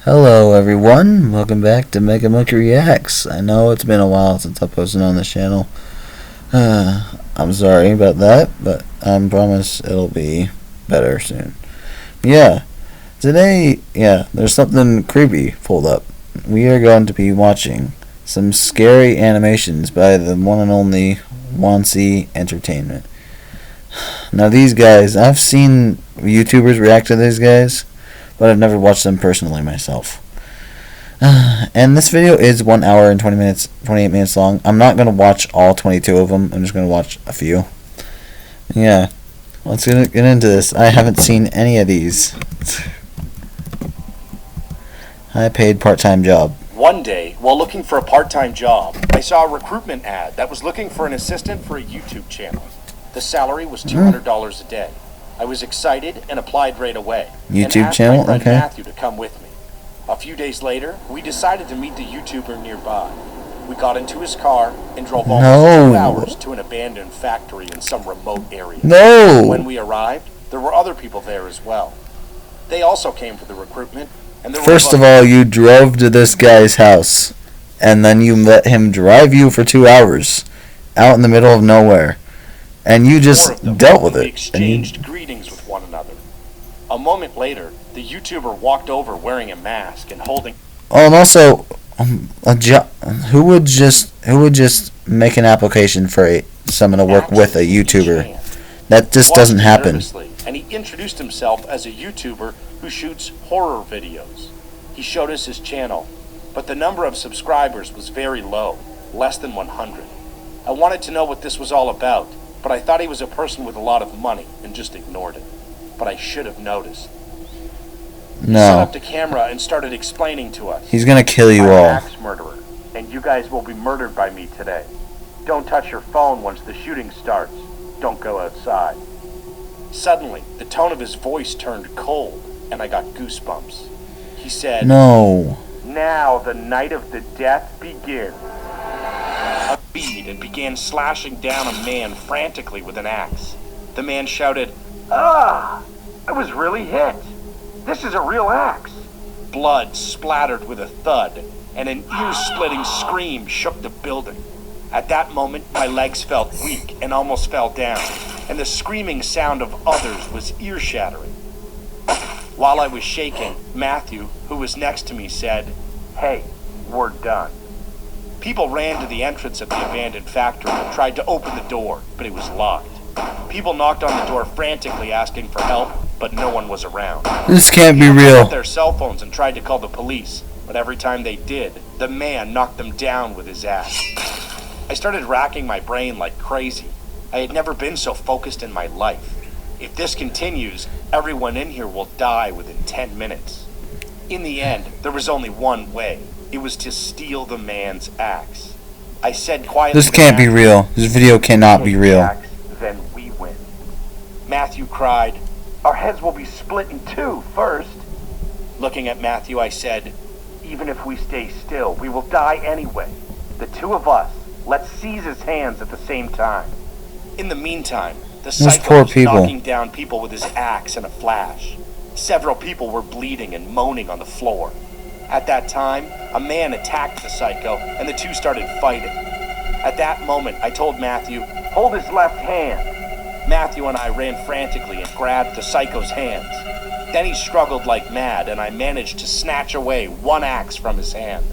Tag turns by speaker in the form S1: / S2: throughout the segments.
S1: Hello everyone, welcome back to Mega Monkey Reacts. I know it's been a while since I posted on this channel. I'm sorry about that, but I promise it'll be better soon. Today, there's something creepy pulled up. We are going to be watching some scary animations by the one and only Wansi Entertainment. Now these guys, I've seen YouTubers react to these guys, but I've never watched them personally myself. And this video is 1 hour and 28 minutes long. I'm not going to watch all 22 of them. I'm just going to watch a few. Let's get into this. I haven't seen any of these. High paid part-time job.
S2: One day, while looking for a part-time job, I saw a recruitment ad that was looking for an assistant for a YouTube channel. The salary was $200 a day. I was excited and applied right away.
S1: YouTube
S2: and asked
S1: channel?
S2: my friend
S1: Okay.
S2: Matthew to come with me. A few days later, we decided to meet the YouTuber nearby. We got into his car and drove almost 2 hours to an abandoned factory in some remote area. When we arrived, there were other people there as well. They also came for the recruitment. And there
S1: First of all, you drove to this guy's house, and then you let him drive you for 2 hours out in the middle of nowhere. And you just dealt with it.
S2: We exchanged greetings with one another. A moment later, the YouTuber walked over wearing a mask and holding.
S1: Oh, and also, who would just make an application for someone to work with a YouTuber? That just doesn't happen.
S2: And he introduced himself as a YouTuber who shoots horror videos. He showed us his channel, but the number of subscribers was very low, less than 100. I wanted to know what this was all about, but I thought he was a person with a lot of money and just ignored it. But I should have noticed. He set up the camera and started explaining to us.
S1: He's gonna kill you all.
S2: I'm an axe murderer, and you guys will be murdered by me today. Don't touch your phone once the shooting starts. Don't go outside. Suddenly, the tone of his voice turned cold, and I got goosebumps. He said,
S1: "No.
S2: Now the night of the death begins." A beat and began slashing down a man frantically with an axe. The man shouted, "Ah! I was really hit. This is a real axe." Blood splattered with a thud, and an ear-splitting scream shook the building. At that moment, my legs felt weak and almost fell down, and the screaming sound of others was ear-shattering. While I was shaking, Matthew, who was next to me, said, "Hey, we're done." People ran to the entrance of the abandoned factory and tried to open the door, but it was locked. People knocked on the door frantically asking for help, but no one was around.
S1: This can't be
S2: People
S1: real.
S2: got their cell phones and tried to call the police, but every time they did, the man knocked them down with his axe. I started racking my brain like crazy. I had never been so focused in my life. If this continues, everyone in here will die within 10 minutes. In the end, there was only one way. It was to steal the man's axe. I said quietly,
S1: This can't be real. This video cannot be real."
S2: Axe, then we win. Matthew cried, "Our heads will be split in two first." Looking at Matthew, I said, "Even if we stay still, we will die anyway. The two of us, let's seize his hands at the same time." In the meantime, the psycho was knocking down people with his axe in a flash. Several people were bleeding and moaning on the floor. At that time, a man attacked the psycho, and the two started fighting. At that moment, I told Matthew, "Hold his left hand." Matthew and I ran frantically and grabbed the psycho's hands. Then he struggled like mad, and I managed to snatch away one axe from his hand.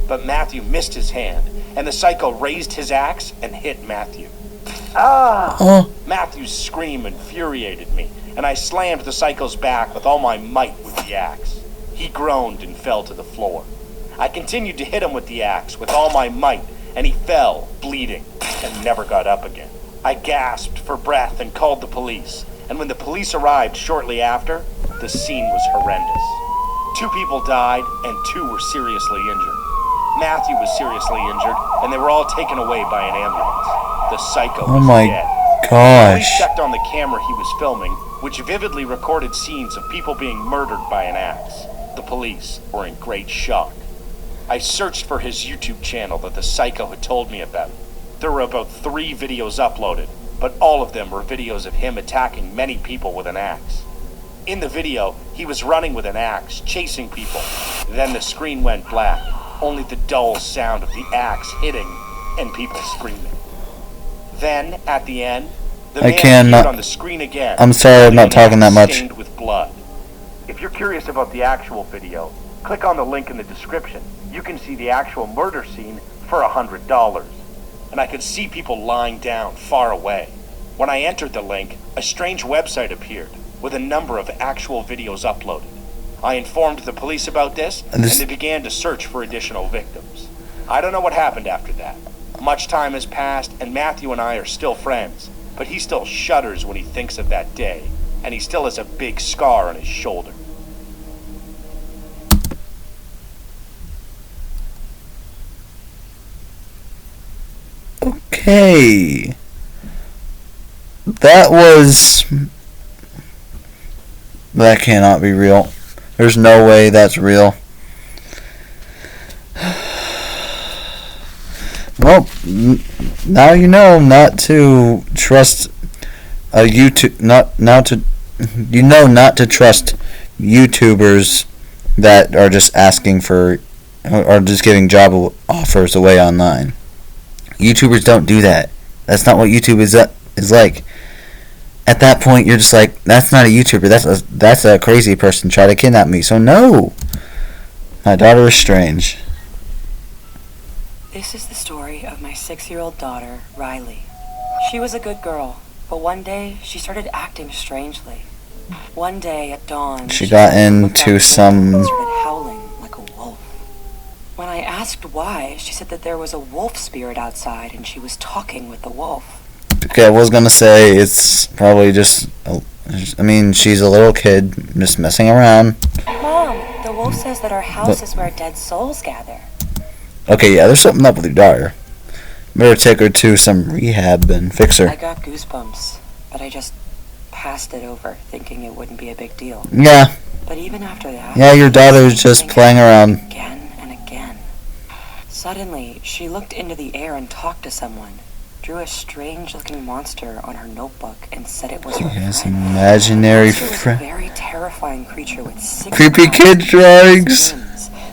S2: But Matthew missed his hand, and the psycho raised his axe and hit Matthew. "Ah!" Matthew's scream infuriated me, and I slammed the psycho's back with all my might with the axe. He groaned and fell to the floor. I continued to hit him with the axe with all my might, and he fell, bleeding, and never got up again. I gasped for breath and called the police, and when the police arrived shortly after, the scene was horrendous. 2 people died, and 2 were seriously injured. Matthew was seriously injured, and they were all taken away by an ambulance. The psycho was dead.
S1: Gosh.
S2: Police checked on the camera he was filming, which vividly recorded scenes of people being murdered by an axe. The police were in great shock. I searched for his YouTube channel that the psycho had told me about. There were about 3 videos uploaded, but all of them were videos of him attacking many people with an axe. In the video, he was running with an axe, chasing people. Then the screen went black, only the dull sound of the axe hitting and people screaming. Then, at the end, the man appeared on the screen again.
S1: I'm sorry, I'm not talking that much.
S2: Stained with blood. If you're curious about the actual video, click on the link in the description. You can see the actual murder scene for $100. And I could see people lying down far away. When I entered the link, a strange website appeared with a number of actual videos uploaded. I informed the police about this, and they began to search for additional victims. I don't know what happened after that. Much time has passed, and Matthew and I are still friends, but he still shudders when he thinks of that day, and he still has a big scar on his shoulder.
S1: Okay. That cannot be real. There's no way that's real. Well, now you know not to trust a YouTube. Not to trust YouTubers that are just asking for, or just giving job offers away online. YouTubers don't do that. That's not what YouTube is like. At that point, you're just like, that's not a YouTuber. That's a crazy person trying to kidnap me. So no, my daughter is strange.
S3: This is the story of my 6-year-old daughter, Riley. She was a good girl, but one day she started acting strangely. One day at dawn,
S1: she got into some.
S3: Started howling like a wolf. When I asked why, she said that there was a wolf spirit outside and she was talking with the wolf.
S1: Okay, I was gonna say it's probably just. I mean, she's a little kid just messing around.
S3: Mom, the wolf says that our house is where dead souls gather.
S1: Okay, yeah, there's something up with your daughter. Better take her to some rehab and fix her.
S3: I got goosebumps, but I just passed it over, thinking it wouldn't be a big deal.
S1: Yeah.
S3: But even after that...
S1: Yeah, your daughter's just playing around.
S3: Again and again. Suddenly, she looked into the air and talked to someone, drew a strange-looking monster on her notebook, and said it was her
S1: Yes,
S3: friend.
S1: imaginary
S3: friend. A very terrifying creature with 6
S1: creepy kid drawings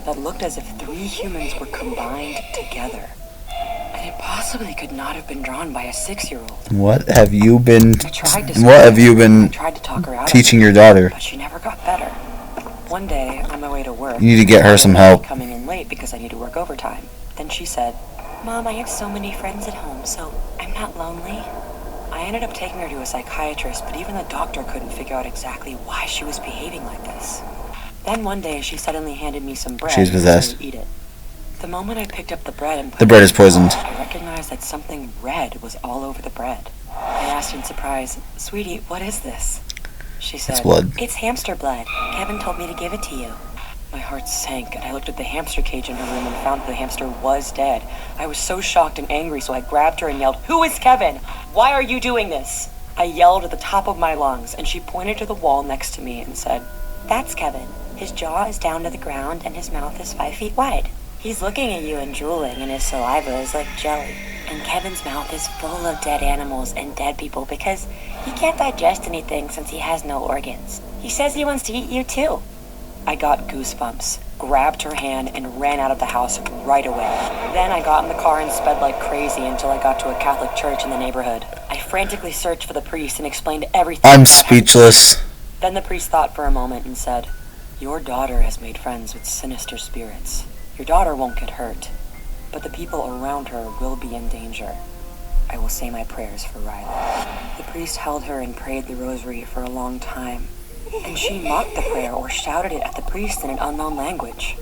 S3: that looked as if 3 humans were combined together. And it possibly could not have been drawn by a 6-year-old.
S1: What have you been
S3: tried to talk her out
S1: teaching your daughter?
S3: But she never got better. One day, on my way to work,
S1: you need to get her some help.
S3: Coming in late because I need to work overtime. Then she said, "Mom, I have so many friends at home, so I'm not lonely." I ended up taking her to a psychiatrist, but even the doctor couldn't figure out exactly why she was behaving like this. Then one day, she suddenly handed me some bread.
S1: She's possessed.
S3: And eat it. The moment I picked up the bread and
S1: the bread is poisoned.
S3: I recognized that something red was all over the bread. I asked in surprise, "Sweetie, what is this?" She said,
S1: "It's blood.
S3: It's hamster blood. Kevin told me to give it to you." My heart sank, and I looked at the hamster cage in her room and found the hamster was dead. I was so shocked and angry, so I grabbed her and yelled, "Who is Kevin? Why are you doing this?" I yelled at the top of my lungs, and she pointed to the wall next to me and said, "That's Kevin. His jaw is down to the ground, and his mouth is 5 feet wide. He's looking at you and drooling, and his saliva is like jelly. And Kevin's mouth is full of dead animals and dead people because he can't digest anything since he has no organs. He says he wants to eat you too." I got goosebumps, grabbed her hand, and ran out of the house right away. Then I got in the car and sped like crazy until I got to a Catholic church in the neighborhood. I frantically searched for the priest and explained everything.
S1: I'm speechless.
S3: Then the priest thought for a moment and said, "Your daughter has made friends with sinister spirits. Your daughter won't get hurt, but the people around her will be in danger. I will say my prayers for Riley." The priest held her and prayed the rosary for a long time, and she mocked the prayer or shouted it at the priest in an unknown language.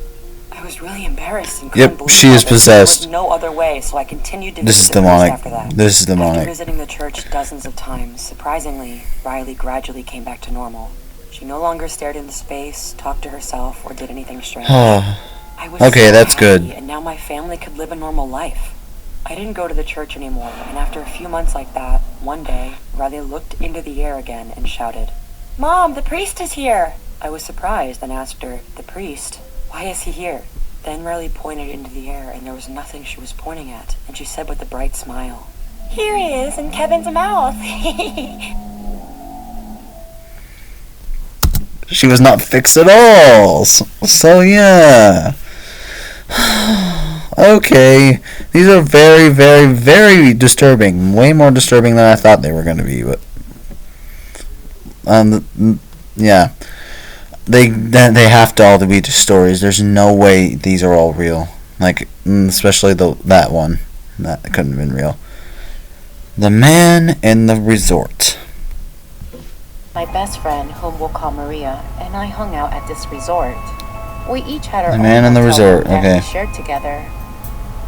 S3: I was really embarrassed and couldn't believe
S1: she is possessed.
S3: There was no other way, so I continued to
S1: This
S3: visit
S1: is
S3: the priest
S1: demonic.
S3: after that.
S1: This is demonic.
S3: After visiting the church dozens of times, surprisingly, Riley gradually came back to normal. She no longer stared into space, talked to herself, or did anything strange. I was
S1: okay,
S3: so
S1: that's
S3: happy,
S1: good.
S3: And now my family could live a normal life. I didn't go to the church anymore, and after a few months like that, one day, Riley looked into the air again and shouted, "Mom, the priest is here!" I was surprised and asked her, "The priest? Why is he here?" Then Riley pointed into the air, and there was nothing she was pointing at, and she said with a bright smile, "Here he is in Kevin's mouth."
S1: She was not fixed at all. So yeah. Okay. These are very, very, very disturbing. Way more disturbing than I thought they were going to be. But yeah. They have to all to be just stories. There's no way these are all real. Like, especially that one. That couldn't have been real. The Man in the Resort.
S3: My best friend, whom we'll call Maria, and I hung out at this resort. We each had our
S1: The
S3: own
S1: Man in the
S3: hotel
S1: Resort,
S3: room that
S1: okay.
S3: we shared together.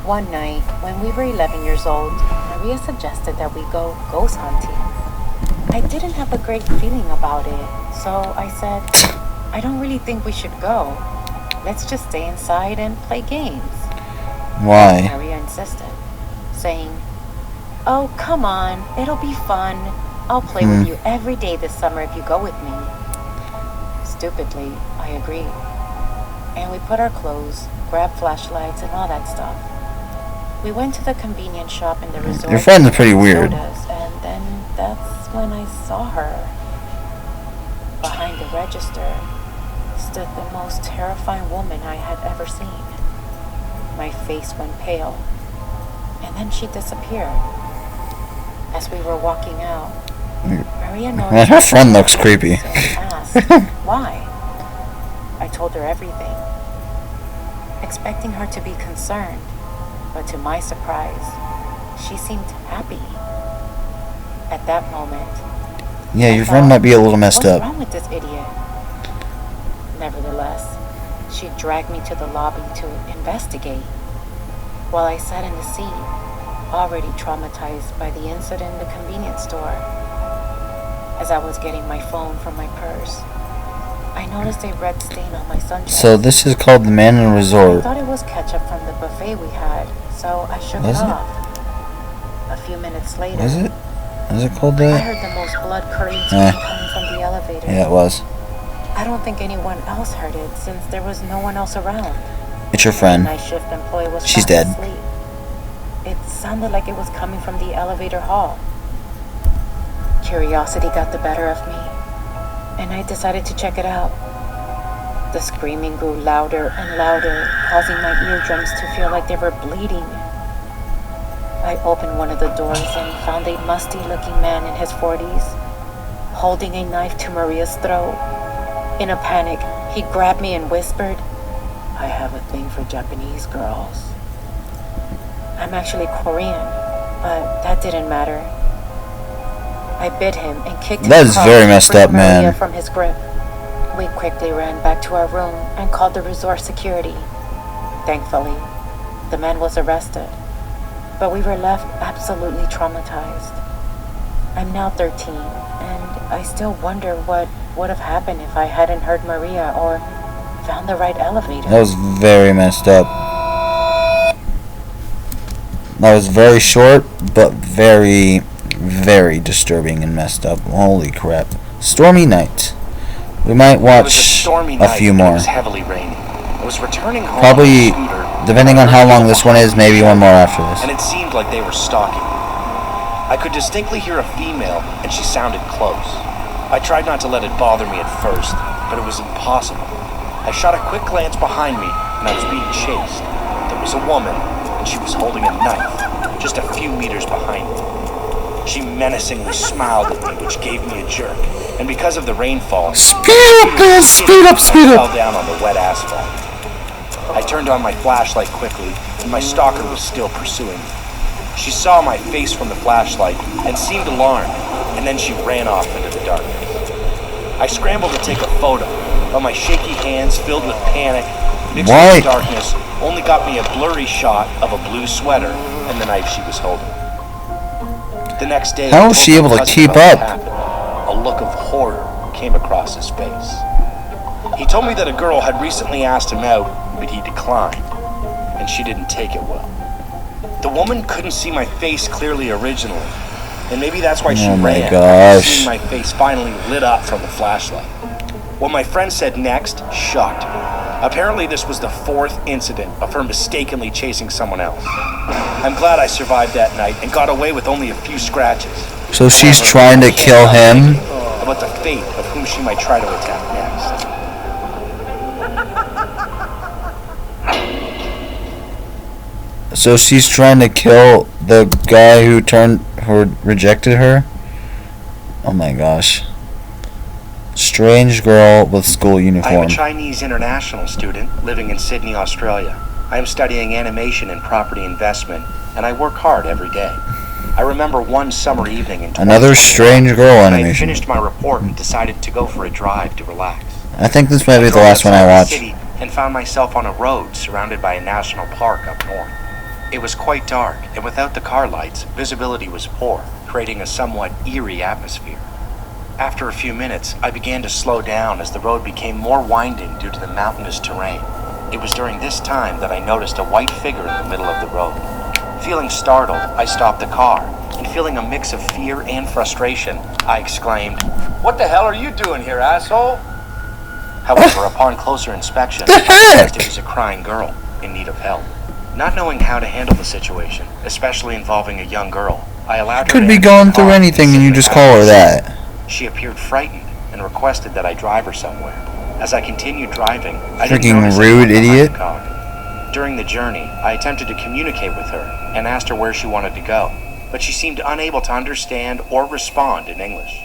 S3: One night, when we were 11 years old, Maria suggested that we go ghost hunting. I didn't have a great feeling about it, so I said, I don't really think we should go. Let's just stay inside and play games.
S1: Why?
S3: Maria insisted, saying, oh, come on, it'll be fun. I'll play with you every day this summer if you go with me. Stupidly, I agreed. And we put our clothes, grabbed flashlights, and all that stuff. We went to the convenience shop in the resort.
S1: Your friends are pretty weird.
S3: Sodas, and then that's when I saw her. Behind the register stood the most terrifying woman I had ever seen. My face went pale, and then she disappeared. As we were walking out, Maria
S1: Man,
S3: noticed
S1: her friend looks creepy.
S3: and asked why. I told her everything, expecting her to be concerned, but to my surprise, she seemed happy. At that moment,
S1: Yeah,
S3: I
S1: your friend
S3: thought,
S1: might be a little messed
S3: what's
S1: up.
S3: wrong with this idiot? Nevertheless, she dragged me to the lobby to investigate. While I sat in the seat, already traumatized by the incident in the convenience store. As I was getting my phone from my purse, I noticed a red stain on my sundress.
S1: So this is called The Man in the
S3: I
S1: Resort.
S3: thought it was ketchup from the buffet we had, so I shook
S1: Was
S3: it
S1: it?
S3: off. A few minutes later,
S1: Was it? Was it called
S3: I
S1: that?
S3: heard the most blood-curdling
S1: Eh.
S3: scream coming from the elevator.
S1: Yeah, it was.
S3: I don't think anyone else heard it since there was no one else around.
S1: It's your
S3: The
S1: friend.
S3: night shift employee was
S1: She's
S3: fast
S1: dead.
S3: asleep. It sounded like it was coming from the elevator hall. Curiosity got the better of me, and I decided to check it out. The screaming grew louder and louder, causing my eardrums to feel like they were bleeding. I opened one of the doors and found a musty-looking man in his 40s, holding a knife to Maria's throat. In a panic, he grabbed me and whispered, I have a thing for Japanese girls. I'm actually Korean, but that didn't matter. I bit him and kicked him
S1: That is
S3: across
S1: very
S3: to
S1: messed
S3: free
S1: up,
S3: Maria
S1: man.
S3: from his grip. We quickly ran back to our room and called the resort security. Thankfully, the man was arrested, but we were left absolutely traumatized. I'm now 13, and I still wonder what would have happened if I hadn't heard Maria or found the right elevator.
S1: That was very messed up. That was very short, but very, very disturbing and messed up. Holy crap. Stormy night. We might
S2: It was a
S1: watch
S2: stormy
S1: a
S2: night
S1: few
S2: and
S1: more.
S2: It was heavily raining. I was returning home
S1: Probably,
S2: on a scooter,
S1: depending on how long this one is, maybe one more after
S2: and
S1: this.
S2: it seemed like they were stalking me. I could distinctly hear a female, and she sounded close. I tried not to let it bother me at first, but it was impossible. I shot a quick glance behind me, and I was being chased. There was a woman, and she was holding a knife, just a few meters behind me. She menacingly smiled at me, which gave me a jerk, and because of the rainfall,
S1: Speed up, man! Speed up, speed
S2: I
S1: up!
S2: fell down on the wet asphalt. I turned on my flashlight quickly, and my stalker was still pursuing me. She saw my face from the flashlight and seemed alarmed, and then she ran off into the darkness. I scrambled to take a photo, but my shaky hands, filled with panic, mixed
S1: Why?
S2: with darkness, only got me a blurry shot of a blue sweater and the knife she was holding. The next day,
S1: How
S2: I
S1: was
S2: told
S1: she
S2: my
S1: able to
S2: cousin
S1: keep
S2: about what
S1: up?
S2: happened. A look of horror came across his face. He told me that a girl had recently asked him out, but he declined, and she didn't take it well. The woman couldn't see my face clearly originally, and maybe that's why she
S1: Oh my
S2: ran.
S1: gosh.
S2: Seeing my face finally lit up from the flashlight. What my friend said next shocked me. Apparently this was the 4th incident of her mistakenly chasing someone else. I'm glad I survived that night and got away with only a few scratches.
S1: So she's
S2: However,
S1: trying to
S2: I can't
S1: kill
S2: stop
S1: him?
S2: thinking about the fate of whom she might try to attack next.
S1: So she's trying to kill the guy who rejected her? Oh my gosh. Strange girl with school
S2: I am
S1: uniform.
S2: a Chinese international student living in Sydney, Australia. I am studying animation and property investment, and I work hard every day. I remember one summer evening in
S1: Another
S2: 2021
S1: strange girl
S2: when I had
S1: animation.
S2: finished my report and decided to go for a drive to relax.
S1: I think this might be the
S2: drove
S1: last one I
S2: outside the
S1: watched.
S2: city and found myself on a road surrounded by a national park up north. It was quite dark, and without the car lights, visibility was poor, creating a somewhat eerie atmosphere. After a few minutes, I began to slow down as the road became more winding due to the mountainous terrain. It was during this time that I noticed a white figure in the middle of the road. Feeling startled, I stopped the car, and feeling a mix of fear and frustration, I exclaimed, "What the hell are you doing here, asshole?" However, upon closer inspection, I realized it was a crying girl in need of help. Not knowing how to handle the situation, especially involving a young girl, I allowed her
S1: Could
S2: to
S1: be
S2: enter
S1: going
S2: the
S1: through
S2: car
S1: anything and
S2: sit
S1: you
S2: in the
S1: just call her
S2: passenger
S1: that.
S2: seat. She appeared frightened and requested that I drive her somewhere. As I continued driving, I didn't
S1: Freaking
S2: notice
S1: rude
S2: anyone behind
S1: idiot.
S2: the car. During the journey, I attempted to communicate with her and asked her where she wanted to go, but she seemed unable to understand or respond in English.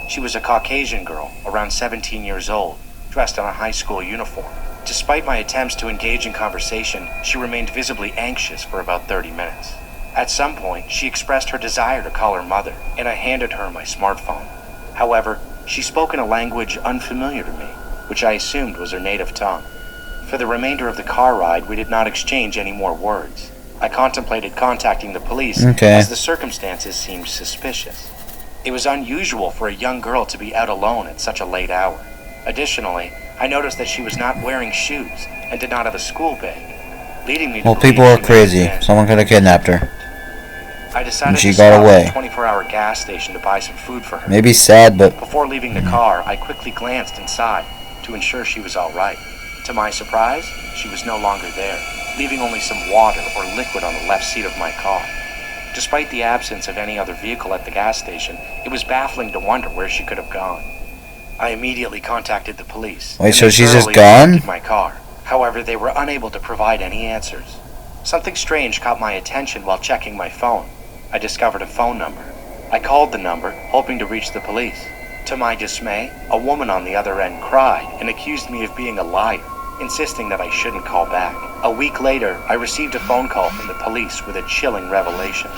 S2: She was a Caucasian girl, around 17 years old, dressed in a high school uniform. Despite my attempts to engage in conversation, she remained visibly anxious for about 30 minutes. At some point, she expressed her desire to call her mother, and I handed her my smartphone. However, she spoke in a language unfamiliar to me, which I assumed was her native tongue. For the remainder of the car ride, we did not exchange any more words. I contemplated contacting the police
S1: Okay.
S2: as the circumstances seemed suspicious. It was unusual for a young girl to be out alone at such a late hour. Additionally, I noticed that she was not wearing shoes and did not have a school bag, leading me to
S1: Well,
S2: believe
S1: people are
S2: she may
S1: crazy.
S2: have been
S1: Someone could have kidnapped her.
S2: I decided
S1: And she
S2: to
S1: got
S2: stop
S1: away.
S2: at a 24-hour gas station to buy some food for her.
S1: Maybe sad, but
S2: Before leaving the car, I quickly glanced inside to ensure she was all right. To my surprise, she was no longer there, leaving only some water or liquid on the left seat of my car. Despite the absence of any other vehicle at the gas station, it was baffling to wonder where she could have gone. I immediately contacted the police.
S1: Wait,
S2: and
S1: so
S2: they
S1: she's just
S2: thoroughly
S1: gone?
S2: inspected my car. However, they were unable to provide any answers. Something strange caught my attention while checking my phone. I discovered a phone number. I called the number, hoping to reach the police. To my dismay, a woman on the other end cried and accused me of being a liar, insisting that I shouldn't call back. A week later, I received a phone call from the police with a chilling revelation.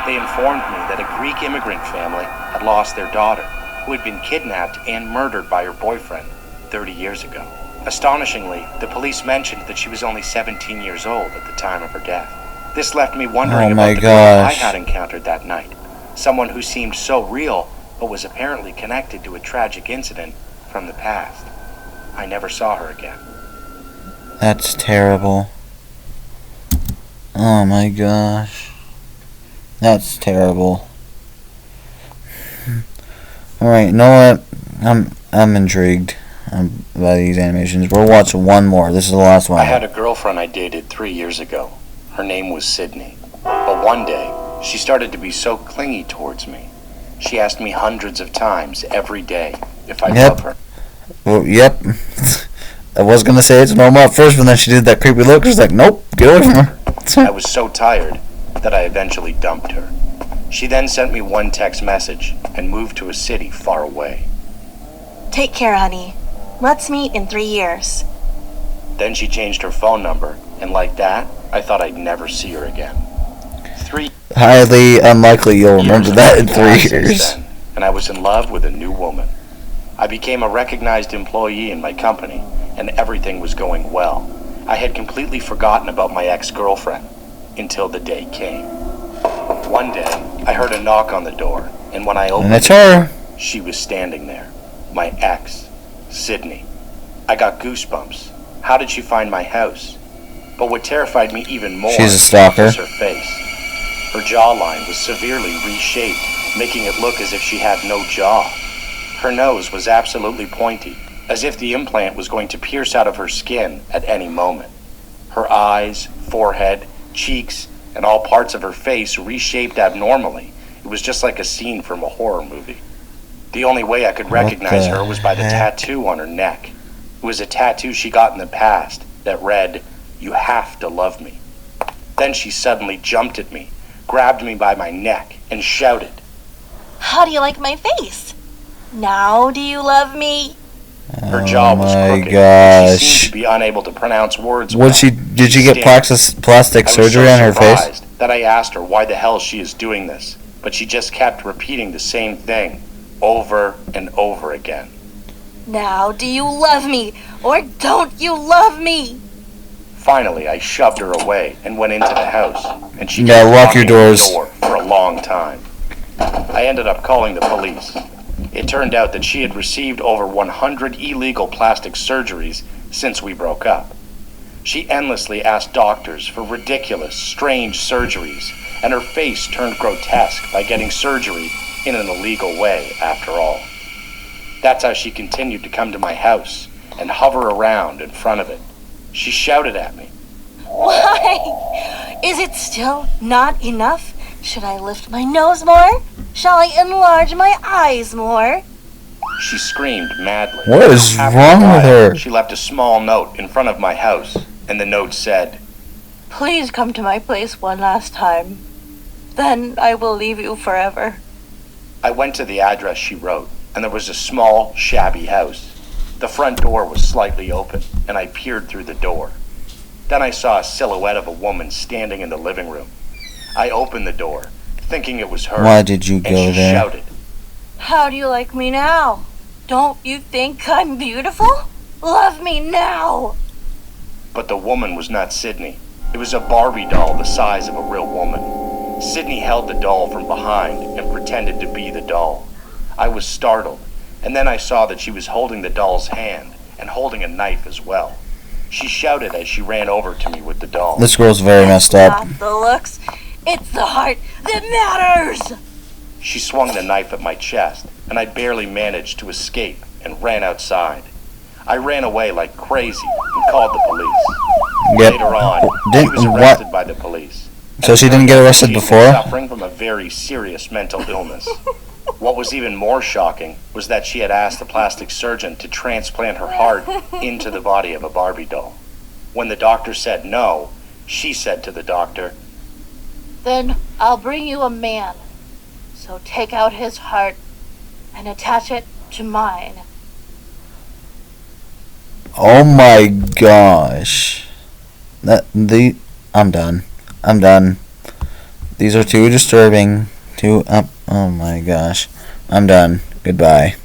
S2: They informed me that a Greek immigrant family had lost their daughter, who had been kidnapped and murdered by her boyfriend 30 years ago. Astonishingly, the police mentioned that she was only 17 years old at the time of her death. This left me wondering
S1: Oh
S2: about
S1: my
S2: the girl I
S1: gosh.
S2: had encountered that night. Someone who seemed so real, but was apparently connected to a tragic incident from the past. I never saw her again.
S1: that's terrible. Oh my gosh. That's terrible. Alright, you know what? I'm intrigued by these animations. We'll watch one more. This is the last one.
S2: I had a girlfriend I dated 3 years ago. Her name was Sydney. But one day, she started to be so clingy towards me. She asked me hundreds of times every day if I
S1: Yep.
S2: love her.
S1: Well, yep. I was gonna say it's normal at first, but then she did that creepy look. She's like, nope, get away from her.
S2: I was so tired that I eventually dumped her. She then sent me one text message and moved to a city far away.
S4: Take care, honey. Let's meet in 3 years.
S2: Then she changed her phone number, and like that, I thought I'd never see her again. 3
S1: Highly unlikely you'll remember
S2: years
S1: that in
S2: had
S1: 3
S2: passed since
S1: years.
S2: then, and I was in love with a new woman. I became a recognized employee in my company, and everything was going well. I had completely forgotten about my ex-girlfriend until the day came. One day, I heard a knock on the door, and when I
S1: And
S2: opened
S1: it's
S2: it,
S1: her.
S2: she was standing there. My ex, Sydney. I got goosebumps. How did she find my house? But what terrified me even more
S1: She's a stalker.
S2: was her face. Her jawline was severely reshaped, making it look as if she had no jaw. Her nose was absolutely pointy, as if the implant was going to pierce out of her skin at any moment. Her eyes, forehead, cheeks, and all parts of her face reshaped abnormally. It was just like a scene from a horror movie. The only way I could recognize
S1: the
S2: her was by the
S1: heck?
S2: tattoo on her neck. It was a tattoo she got in the past that read, "You have to love me." Then she suddenly jumped at me, grabbed me by my neck, and shouted.
S4: How do you like my face? Now do you love me?
S2: Her jaw was crooked, and
S1: gosh.
S2: she seemed to be unable to pronounce words.
S1: Did she get plastic surgery on her face?
S2: I was so surprised that I asked her why the hell she is doing this, but she just kept repeating the same thing over and over again.
S4: Now do you love me, or don't you love me?
S2: Finally, I shoved her away and went into the house, and she
S1: Yeah,
S2: kept
S1: lock your
S2: knocking on the
S1: doors.
S2: door for a long time. I ended up calling the police. It turned out that she had received over 100 illegal plastic surgeries since we broke up. She endlessly asked doctors for ridiculous, strange surgeries, and her face turned grotesque by getting surgery in an illegal way, after all. That's how she continued to come to my house and hover around in front of it. She shouted at me.
S4: Why? Is it still not enough? Should I lift my nose more? Shall I enlarge my eyes more?
S2: She screamed madly.
S1: What is
S2: After
S1: wrong
S2: a while,
S1: with her?
S2: She left a small note in front of my house, and the note said,
S4: Please come to my place one last time. Then I will leave you forever.
S2: I went to the address she wrote, and there was a small, shabby house. The front door was slightly open, and I peered through the door. Then I saw a silhouette of a woman standing in the living room. I opened the door, thinking it was her.
S1: Why did you
S2: and
S1: go
S2: she
S1: there?
S2: shouted.
S4: How do you like me now? Don't you think I'm beautiful? Love me now!
S2: But the woman was not Sydney. It was a Barbie doll the size of a real woman. Sydney held the doll from behind and pretended to be the doll. I was startled, and then I saw that she was holding the doll's hand and holding a knife as well. She shouted as she ran over to me with the doll.
S1: This girl's very messed up.
S4: Not the looks, it's the heart that matters!
S2: She swung the knife at my chest, and I barely managed to escape and ran outside. I ran away like crazy and called the police.
S1: Yep.
S2: Later on, she was arrested by the police.
S1: So she didn't get arrested
S2: She'd been
S1: before?
S2: suffering from a very serious mental illness. What was even more shocking was that she had asked the plastic surgeon to transplant her heart into the body of a Barbie doll. When the doctor said no, she said to the doctor,
S4: Then I'll bring you a man. So take out his heart and attach it to mine.
S1: Oh my gosh. I'm done. I'm done. These are too disturbing. Oh my gosh. I'm done. Goodbye.